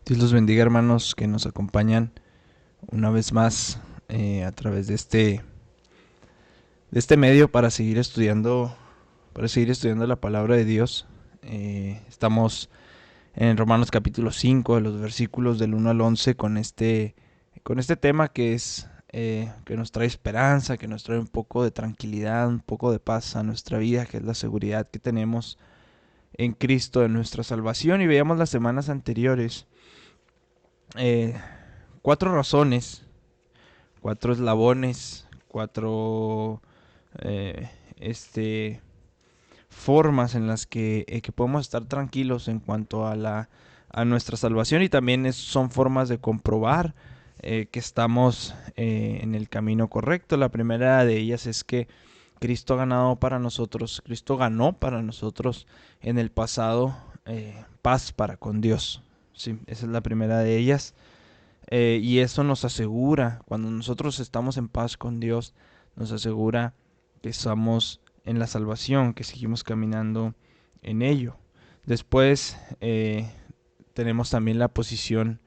Dios los bendiga, hermanos, que nos acompañan una vez más a través de este medio para seguir estudiando la palabra de Dios. Estamos en Romanos capítulo 5, de los versículos del 1 al 11, con este tema que nos trae esperanza, que nos trae un poco de tranquilidad, un poco de paz a nuestra vida, que es la seguridad que tenemos en Cristo, en nuestra salvación. Y veíamos las semanas anteriores eh, 4 razones, 4 eslabones, 4 eh, formas en las que podemos estar tranquilos en cuanto a nuestra salvación, y también son formas de comprobar que estamos en el camino correcto. La primera de ellas es que Cristo ganó para nosotros en el pasado paz para con Dios. Sí, esa es la primera de ellas. Y eso nos asegura, cuando nosotros estamos en paz con Dios, nos asegura que estamos en la salvación, que seguimos caminando en ello. Después tenemos también la posición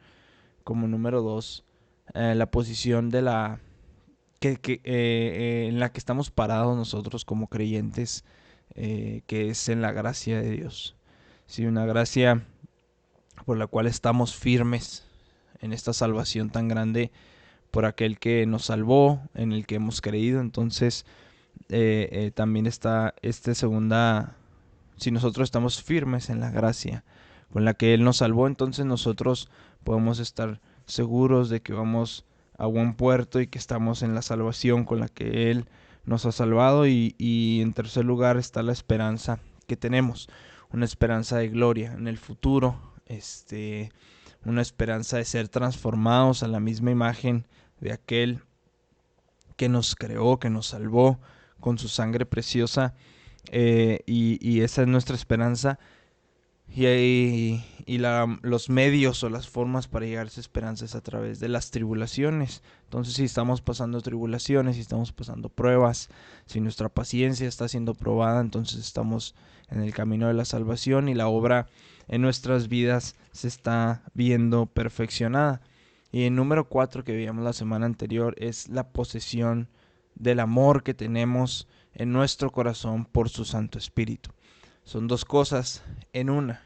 como número 2, la posición de en la que estamos parados nosotros como creyentes, que es en la gracia de Dios. Sí, una gracia por la cual estamos firmes en esta salvación tan grande por aquel que nos salvó, en el que hemos creído. Entonces también está esta segunda: si nosotros estamos firmes en la gracia con la que Él nos salvó, entonces nosotros podemos estar seguros de que vamos a buen puerto y que estamos en la salvación con la que Él nos ha salvado. Y en tercer lugar está la esperanza que tenemos, una esperanza de gloria en el futuro, una esperanza de ser transformados a la misma imagen de aquel que nos creó, que nos salvó con su sangre preciosa, y esa es nuestra esperanza. Los medios o las formas para llegar a esa esperanza es a través de las tribulaciones. Entonces, si estamos pasando tribulaciones, si estamos pasando pruebas, si nuestra paciencia está siendo probada, entonces estamos en el camino de la salvación y la obra en nuestras vidas se está viendo perfeccionada. Y el número 4 que veíamos la semana anterior es la posesión del amor que tenemos en nuestro corazón por su Santo Espíritu. Son dos cosas en una.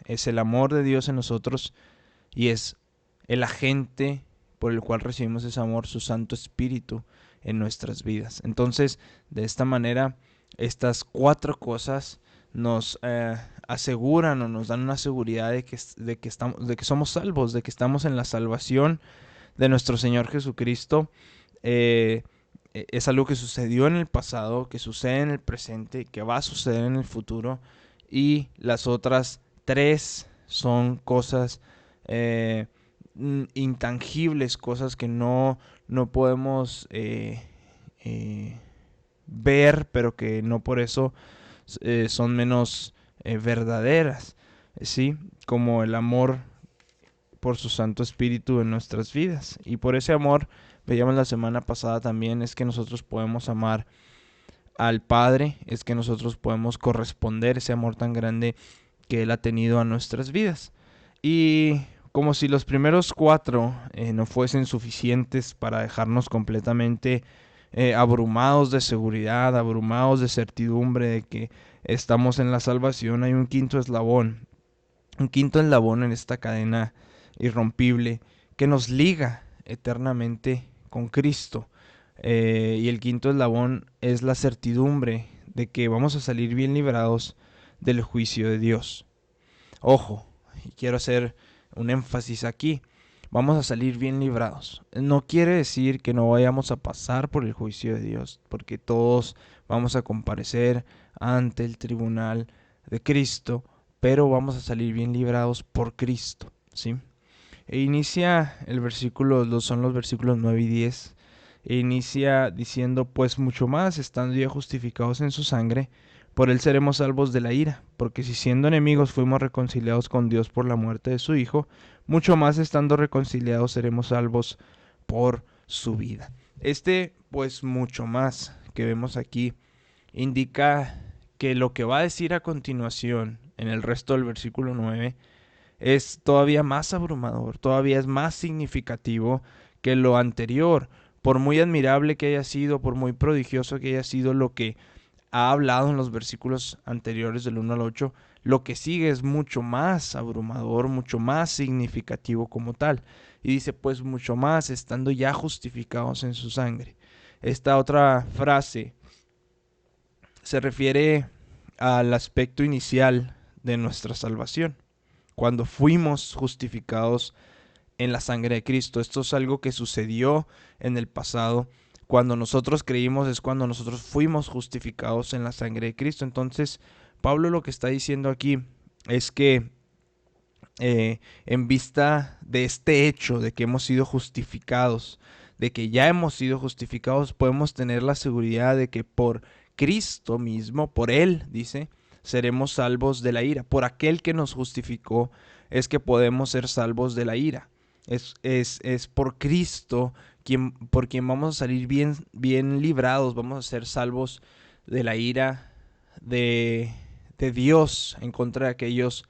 Es el amor de Dios en nosotros y es el agente por el cual recibimos ese amor, su Santo Espíritu en nuestras vidas. Entonces, de esta manera, estas 4 cosas nos aseguran o nos dan una seguridad de que somos salvos, de que estamos en la salvación de nuestro Señor Jesucristo. Es algo que sucedió en el pasado, que sucede en el presente, que va a suceder en el futuro. Y las otras 3 son cosas intangibles, cosas que no podemos ver, pero que no por eso son menos verdaderas, ¿sí? Como el amor por su Santo Espíritu en nuestras vidas. Y por ese amor, veíamos la semana pasada también, es que nosotros podemos amar al Padre, es que nosotros podemos corresponder ese amor tan grande que Él ha tenido a nuestras vidas. Y como si los primeros 4 no fuesen suficientes para dejarnos completamente abrumados de seguridad, abrumados de certidumbre de que estamos en la salvación, hay un quinto eslabón en esta cadena irrompible que nos liga eternamente con Cristo. Y el quinto eslabón es la certidumbre de que vamos a salir bien librados del juicio de Dios. Ojo, y quiero hacer un énfasis aquí: vamos a salir bien librados. No quiere decir que no vayamos a pasar por el juicio de Dios, porque todos vamos a comparecer ante el tribunal de Cristo, pero vamos a salir bien librados por Cristo, ¿sí? E inicia el versículo, son los versículos 9 y 10, e inicia diciendo: pues mucho más, estando ya justificados en su sangre, por él seremos salvos de la ira, porque si siendo enemigos fuimos reconciliados con Dios por la muerte de su Hijo, mucho más estando reconciliados seremos salvos por su vida. Pues mucho más que vemos aquí indica que lo que va a decir a continuación en el resto del versículo 9 es todavía más abrumador, todavía es más significativo que lo anterior. Por muy admirable que haya sido, por muy prodigioso que haya sido lo que ha hablado en los versículos anteriores del 1 al 8, lo que sigue es mucho más abrumador, mucho más significativo como tal. Y dice, pues mucho más estando ya justificados en su sangre. Esta otra frase se refiere al aspecto inicial de nuestra salvación, cuando fuimos justificados en la sangre de Cristo. Esto es algo que sucedió en el pasado. Cuando nosotros creímos es cuando nosotros fuimos justificados en la sangre de Cristo. Entonces, Pablo lo que está diciendo aquí es que en vista de este hecho de que hemos sido justificados, de que ya hemos sido justificados, podemos tener la seguridad de que por Cristo mismo, por Él, dice, seremos salvos de la ira. Por aquel que nos justificó es que podemos ser salvos de la ira. Es por Cristo por quien vamos a salir bien librados, vamos a ser salvos de la ira de Dios en contra de aquellos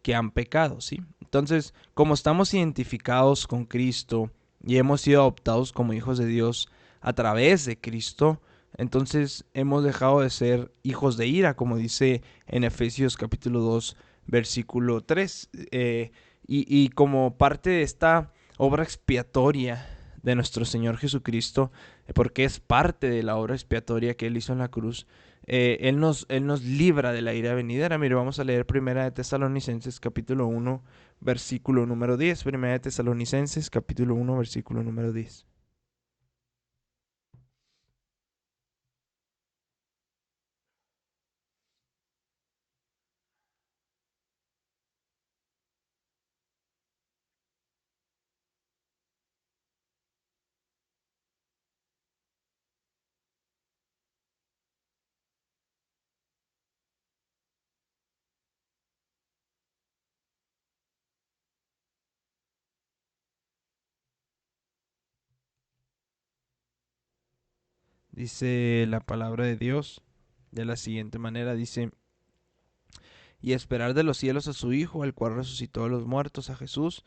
que han pecado, ¿sí? Entonces, como estamos identificados con Cristo y hemos sido adoptados como hijos de Dios a través de Cristo, entonces hemos dejado de ser hijos de ira, como dice en Efesios capítulo 2, versículo 3. Y como parte de esta obra expiatoria de nuestro Señor Jesucristo, porque es parte de la obra expiatoria que Él hizo en la cruz, él nos libra de la ira venidera. Mire, vamos a leer Primera de Tesalonicenses capítulo 1, versículo número 10. Primera de Tesalonicenses capítulo 1, versículo número 10. Dice la palabra de Dios de la siguiente manera, dice, y esperar de los cielos a su Hijo, el cual resucitó de los muertos, a Jesús,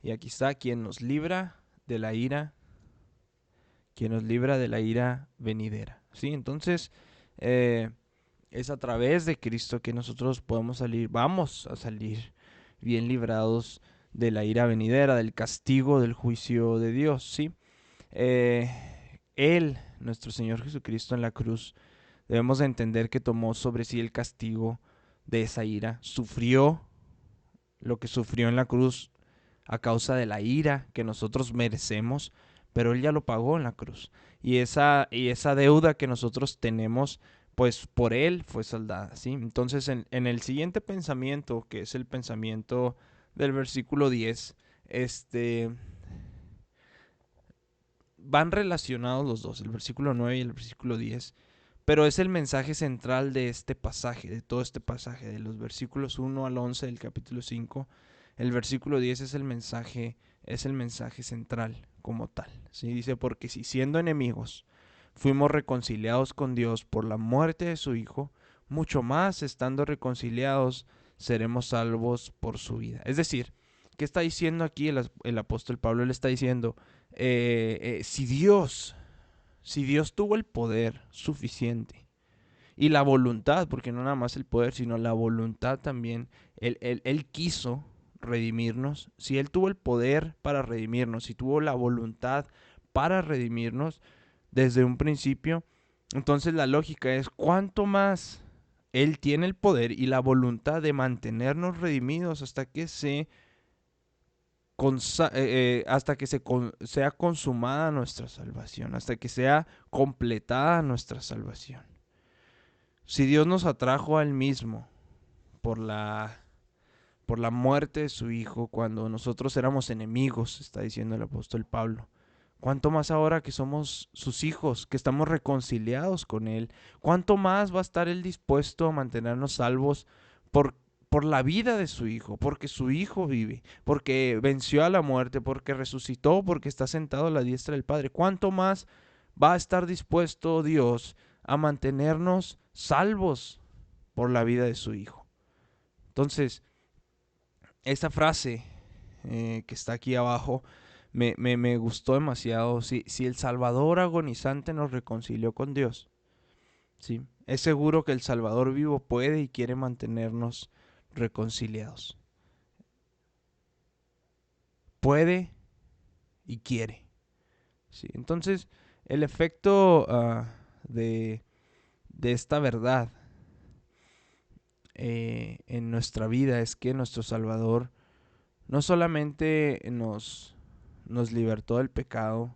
y aquí está quien nos libra de la ira, quien nos libra de la ira venidera. ¿Sí? Entonces, eh, es a través de Cristo que nosotros podemos salir, vamos a salir bien librados de la ira venidera, del castigo, del juicio de Dios, ¿sí? Eh, Él, nuestro Señor Jesucristo en la cruz, debemos de entender que tomó sobre sí el castigo de esa ira, sufrió lo que sufrió en la cruz a causa de la ira que nosotros merecemos, pero Él ya lo pagó en la cruz. Y esa deuda que nosotros tenemos, pues por Él fue saldada, ¿sí? Entonces, en el siguiente pensamiento, que es el pensamiento del versículo 10, este, van relacionados los dos, el versículo 9 y el versículo 10, pero es el mensaje central de este pasaje, de todo este pasaje, de los versículos 1 al 11 del capítulo 5. El versículo 10 es el mensaje central como tal. ¿Sí? Dice, porque si siendo enemigos fuimos reconciliados con Dios por la muerte de su Hijo, mucho más estando reconciliados seremos salvos por su vida. Es decir, ¿qué está diciendo aquí el apóstol Pablo? Él está diciendo, si Dios tuvo el poder suficiente y la voluntad, porque no nada más el poder, sino la voluntad también, él quiso redimirnos, si Él tuvo el poder para redimirnos, si tuvo la voluntad para redimirnos desde un principio, entonces la lógica es cuánto más Él tiene el poder y la voluntad de mantenernos redimidos hasta que sea consumada nuestra salvación, hasta que sea completada nuestra salvación. Si Dios nos atrajo a Él mismo por la muerte de su Hijo, cuando nosotros éramos enemigos, está diciendo el apóstol Pablo, ¿cuánto más ahora que somos sus hijos, que estamos reconciliados con Él? ¿Cuánto más va a estar Él dispuesto a mantenernos salvos por, por la vida de su Hijo? Porque su Hijo vive, porque venció a la muerte, porque resucitó, porque está sentado a la diestra del Padre. ¿Cuánto más va a estar dispuesto Dios a mantenernos salvos por la vida de su Hijo? Entonces, esa frase que está aquí abajo me gustó demasiado. Si el Salvador agonizante nos reconcilió con Dios, ¿sí? Es seguro que el Salvador vivo puede y quiere mantenernos reconciliados. Puede y quiere, ¿sí? Entonces, el efecto de esta verdad en nuestra vida es que nuestro Salvador no solamente nos libertó del pecado,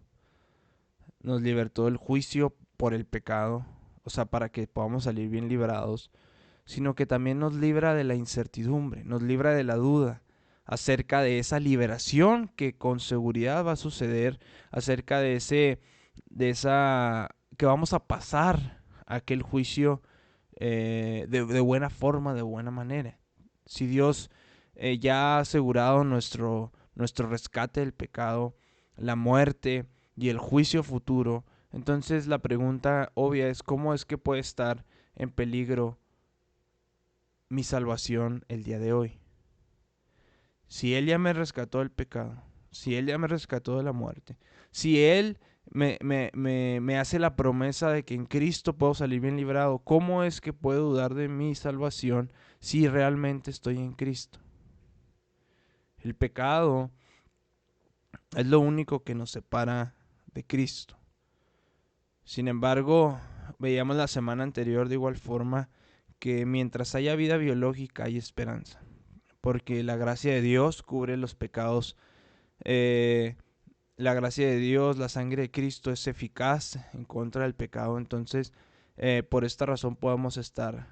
nos libertó del juicio por el pecado, o sea, para que podamos salir bien librados, sino que también nos libra de la incertidumbre, nos libra de la duda acerca de esa liberación que con seguridad va a suceder, acerca de esa que vamos a pasar aquel juicio de buena forma, de buena manera. Si Dios ya ha asegurado nuestro rescate del pecado, la muerte y el juicio futuro, entonces la pregunta obvia es: ¿cómo es que puede estar en peligro mi salvación el día de hoy? Si Él ya me rescató del pecado, si Él ya me rescató de la muerte, si Él me hace la promesa de que en Cristo puedo salir bien librado, ¿cómo es que puedo dudar de mi salvación si realmente estoy en Cristo? El pecado es lo único que nos separa de Cristo. Sin embargo, veíamos la semana anterior de igual forma que mientras haya vida biológica hay esperanza, porque la gracia de Dios cubre los pecados. La gracia de Dios, la sangre de Cristo es eficaz en contra del pecado. Entonces, por esta razón podemos estar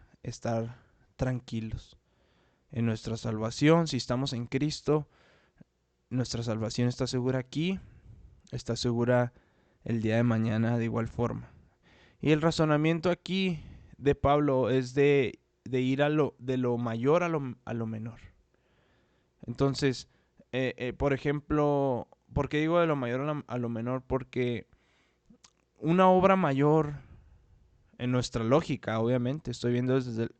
tranquilos en nuestra salvación. Si estamos en Cristo, nuestra salvación está segura aquí, está segura el día de mañana de igual forma. Y el razonamiento aquí de Pablo es de ir de lo mayor a lo menor. Entonces, por ejemplo, ¿por qué digo de lo mayor a lo menor? Porque una obra mayor, en nuestra lógica, obviamente, estoy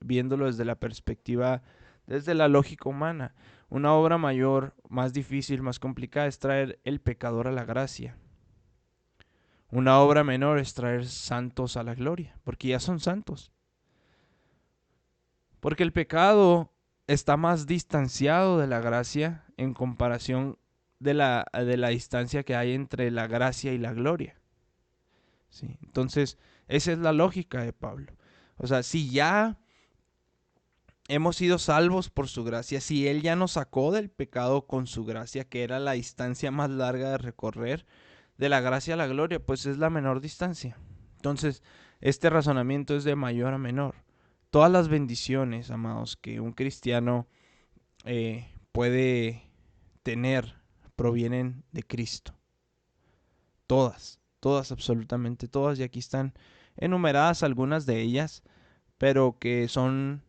viéndolo desde la perspectiva, desde la lógica humana, una obra mayor, más difícil, más complicada, es traer el pecador a la gracia. Una obra menor es traer santos a la gloria, porque ya son santos. Porque el pecado está más distanciado de la gracia en comparación de la distancia que hay entre la gracia y la gloria. ¿Sí? Entonces, esa es la lógica de Pablo. O sea, si ya hemos sido salvos por su gracia, si Él ya nos sacó del pecado con su gracia, que era la distancia más larga de recorrer, de la gracia a la gloria, pues es la menor distancia. Entonces, este razonamiento es de mayor a menor. Todas las bendiciones, amados, que un cristiano puede tener provienen de Cristo. Todas, absolutamente todas. Y aquí están enumeradas algunas de ellas, pero que son,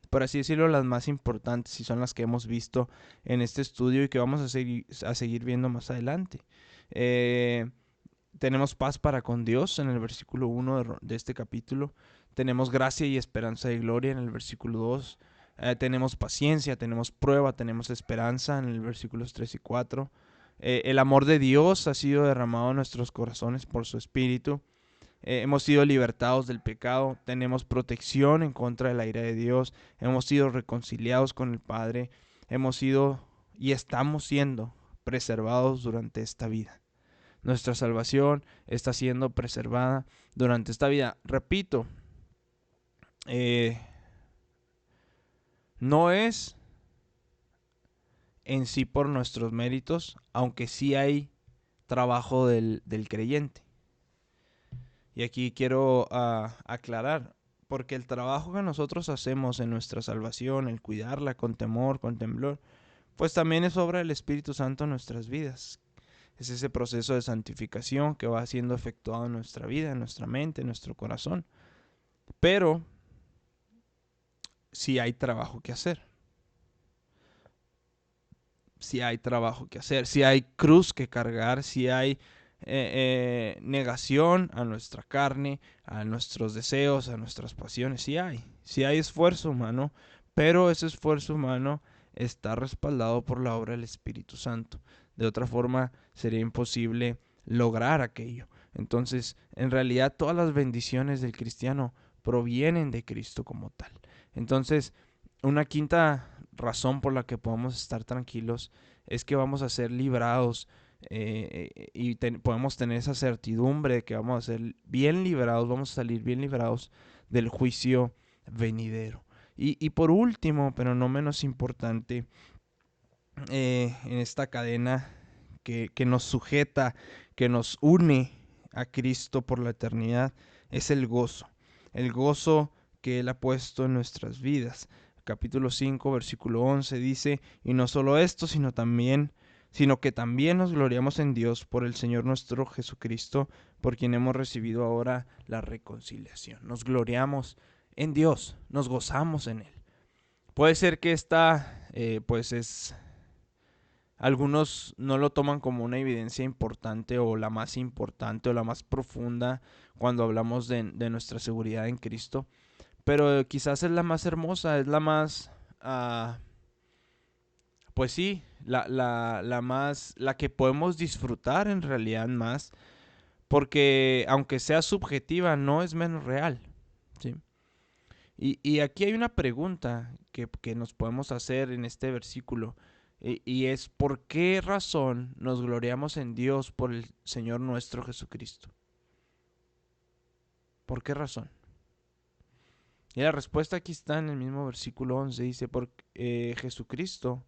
por así decirlo, las más importantes y son las que hemos visto en este estudio y que vamos a seguir viendo más adelante. Tenemos paz para con Dios en el versículo 1 de este capítulo. Tenemos gracia y esperanza de gloria en el versículo 2. Tenemos paciencia, tenemos prueba, tenemos esperanza en el versículos 3 y 4. El amor de Dios ha sido derramado en nuestros corazones por su Espíritu. Hemos sido libertados del pecado, tenemos protección en contra de la ira de Dios, hemos sido reconciliados con el Padre, hemos sido y estamos siendo preservados durante esta vida. Nuestra salvación está siendo preservada durante esta vida. Repito, no es en sí por nuestros méritos, aunque sí hay trabajo del creyente. Y aquí quiero aclarar, porque el trabajo que nosotros hacemos en nuestra salvación, el cuidarla con temor, con temblor, pues también es obra del Espíritu Santo en nuestras vidas. Es ese proceso de santificación que va siendo efectuado en nuestra vida, en nuestra mente, en nuestro corazón. Pero sí hay trabajo que hacer. Sí hay trabajo que hacer. Sí hay cruz que cargar. Sí hay negación a nuestra carne, a nuestros deseos, a nuestras pasiones. Sí hay esfuerzo humano, pero ese esfuerzo humano está respaldado por la obra del Espíritu Santo. De otra forma, sería imposible lograr aquello. Entonces, en realidad, todas las bendiciones del cristiano provienen de Cristo como tal. Entonces, una quinta razón por la que podemos estar tranquilos es que vamos a ser librados y podemos tener esa certidumbre de que vamos a ser bien librados, vamos a salir bien librados del juicio venidero. Y por último, pero no menos importante, en esta cadena que nos sujeta, que nos une a Cristo por la eternidad, es el gozo que Él ha puesto en nuestras vidas. Capítulo 5, versículo 11 dice, y no solo esto, sino que también nos gloriamos en Dios por el Señor nuestro Jesucristo, por quien hemos recibido ahora la reconciliación. Nos gloriamos en Dios, nos gozamos en Él. Puede ser que algunos no lo toman como una evidencia importante o la más importante o la más profunda cuando hablamos de nuestra seguridad en Cristo, pero quizás es la más hermosa, es la más, pues sí, la que podemos disfrutar en realidad más, porque aunque sea subjetiva, no es menos real, ¿sí? Y aquí hay una pregunta que nos podemos hacer en este versículo, y es ¿por qué razón nos gloriamos en Dios por el Señor nuestro Jesucristo? ¿Por qué razón? Y la respuesta aquí está en el mismo versículo 11, dice, porque Jesucristo,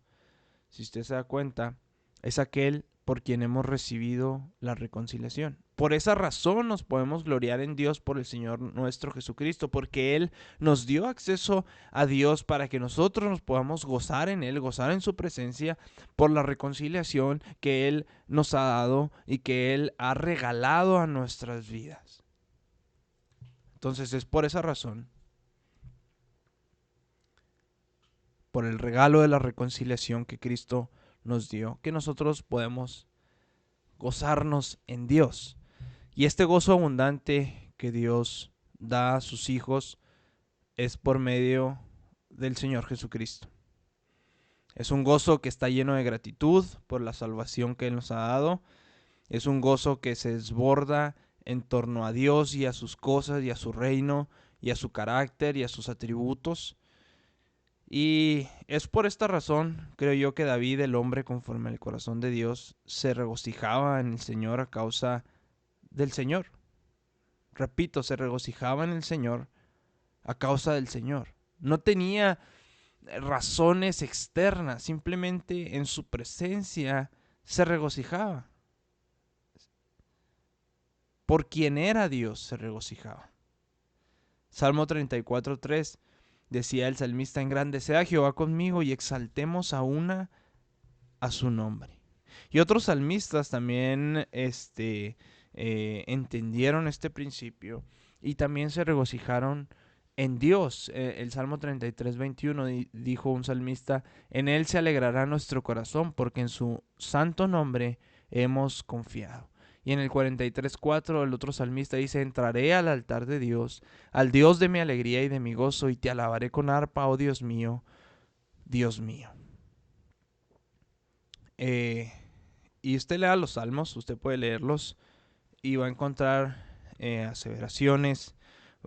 si usted se da cuenta, es aquel por quien hemos recibido la reconciliación. Por esa razón nos podemos gloriar en Dios por el Señor nuestro Jesucristo, porque Él nos dio acceso a Dios para que nosotros nos podamos gozar en Él, gozar en su presencia, por la reconciliación que Él nos ha dado y que Él ha regalado a nuestras vidas. Entonces es por esa razón, por el regalo de la reconciliación que Cristo nos dio, que nosotros podemos gozarnos en Dios. Y este gozo abundante que Dios da a sus hijos es por medio del Señor Jesucristo. Es un gozo que está lleno de gratitud por la salvación que Él nos ha dado. Es un gozo que se desborda en torno a Dios y a sus cosas y a su reino y a su carácter y a sus atributos. Y es por esta razón, creo yo, que David, el hombre conforme al corazón de Dios, se regocijaba en el Señor a causa del Señor. Repito, se regocijaba en el Señor a causa del Señor. No tenía razones externas, simplemente en su presencia se regocijaba. Por quien era Dios se regocijaba. Salmo 34:3 decía el salmista, engrandeced a Jehová conmigo y exaltemos a su nombre. Y otros salmistas también entendieron este principio y también se regocijaron en Dios. El Salmo 33:21 dijo un salmista, en Él se alegrará nuestro corazón porque en su santo nombre hemos confiado. Y en el 43:4 el otro salmista dice, entraré al altar de Dios, al Dios de mi alegría y de mi gozo, y te alabaré con arpa, oh Dios mío, Dios mío. Y usted lea los salmos, usted puede leerlos y va a encontrar aseveraciones,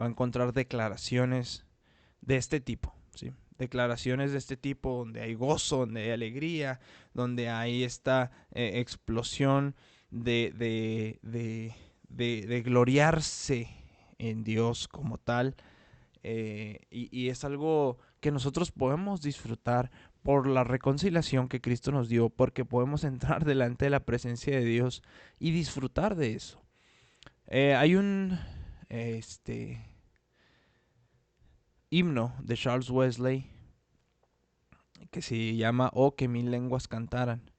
va a encontrar declaraciones de este tipo, ¿sí? Declaraciones de este tipo donde hay gozo, donde hay alegría, donde hay esta explosión de gloriarse en Dios como tal. Y es algo que nosotros podemos disfrutar por la reconciliación que Cristo nos dio, porque podemos entrar delante de la presencia de Dios y disfrutar de eso. Hay un himno de Charles Wesley que se llama Oh, que mil lenguas cantaran,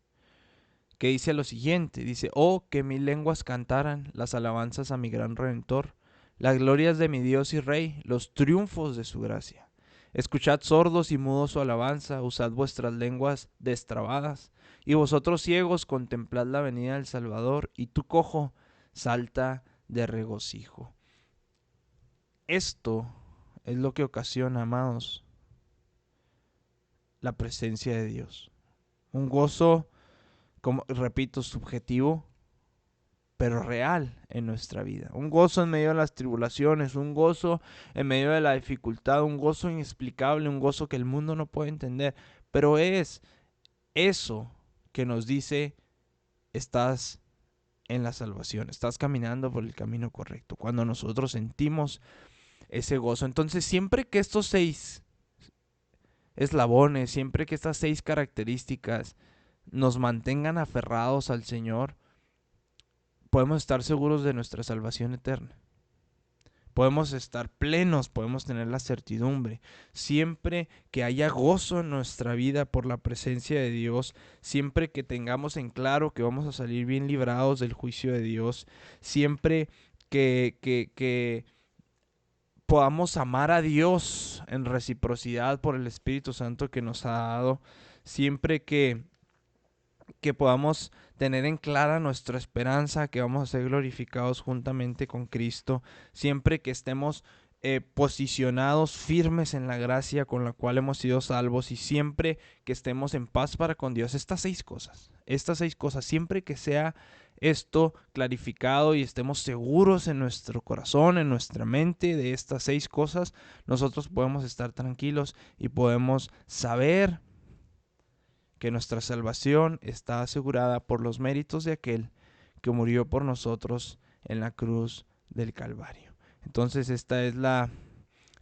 que dice lo siguiente, dice, oh, que mil lenguas cantaran las alabanzas a mi gran Redentor, las glorias de mi Dios y Rey, los triunfos de su gracia. Escuchad sordos y mudos su alabanza, usad vuestras lenguas destrabadas, y vosotros ciegos contemplad la venida del Salvador, y tu cojo salta de regocijo. Esto es lo que ocasiona, amados, la presencia de Dios. Un gozo, como repito, subjetivo, pero real en nuestra vida. Un gozo en medio de las tribulaciones, un gozo en medio de la dificultad, un gozo inexplicable, un gozo que el mundo no puede entender. Pero es eso que nos dice, estás en la salvación, estás caminando por el camino correcto. Cuando nosotros sentimos ese gozo. Entonces, siempre que estos 6 eslabones, siempre que estas 6 características nos mantengan aferrados al Señor, podemos estar seguros de nuestra salvación eterna. Podemos estar plenos, podemos tener la certidumbre. Siempre que haya gozo en nuestra vida por la presencia de Dios, siempre que tengamos en claro que vamos a salir bien librados del juicio de Dios, siempre que podamos amar a Dios en reciprocidad por el Espíritu Santo que nos ha dado, siempre que podamos tener en clara nuestra esperanza, que vamos a ser glorificados juntamente con Cristo, siempre que estemos posicionados firmes en la gracia con la cual hemos sido salvos y siempre que estemos en paz para con Dios. Estas 6 cosas, siempre que sea esto clarificado y estemos seguros en nuestro corazón, en nuestra mente de estas 6 cosas, nosotros podemos estar tranquilos y podemos saber que nuestra salvación está asegurada por los méritos de aquel que murió por nosotros en la cruz del Calvario. Entonces esta es la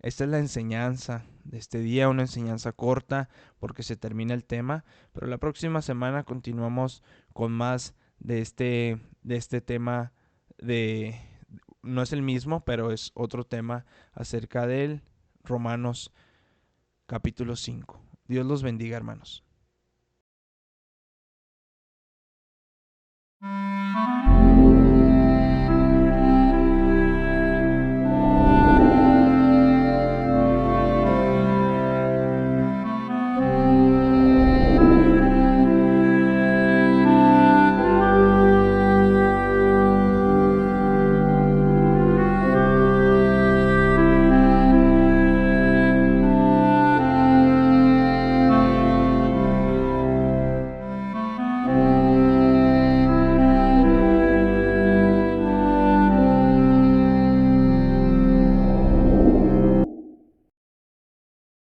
enseñanza de este día, una enseñanza corta porque se termina el tema, pero la próxima semana continuamos con más de este tema no es el mismo, pero es otro tema acerca del Romanos capítulo 5. Dios los bendiga, hermanos.